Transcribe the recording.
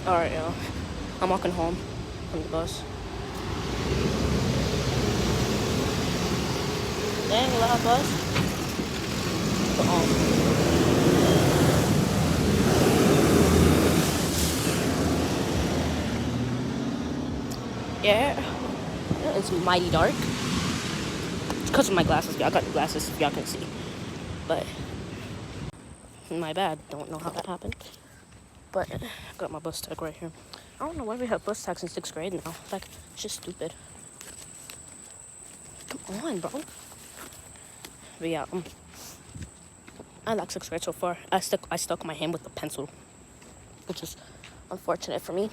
Alright, y'all. I'm walking home from the bus. Dang, loud bus. Yeah, it's mighty dark. It's because of my glasses. I got glasses if y'all can see. But, my bad. Don't know how that happened. But, I got my bus tag right here. I don't know why we have bus tags in 6th grade now. Like, it's just stupid. Come on, bro. But yeah, I like 6th grade so far. I stuck my hand with the pencil, which is unfortunate for me.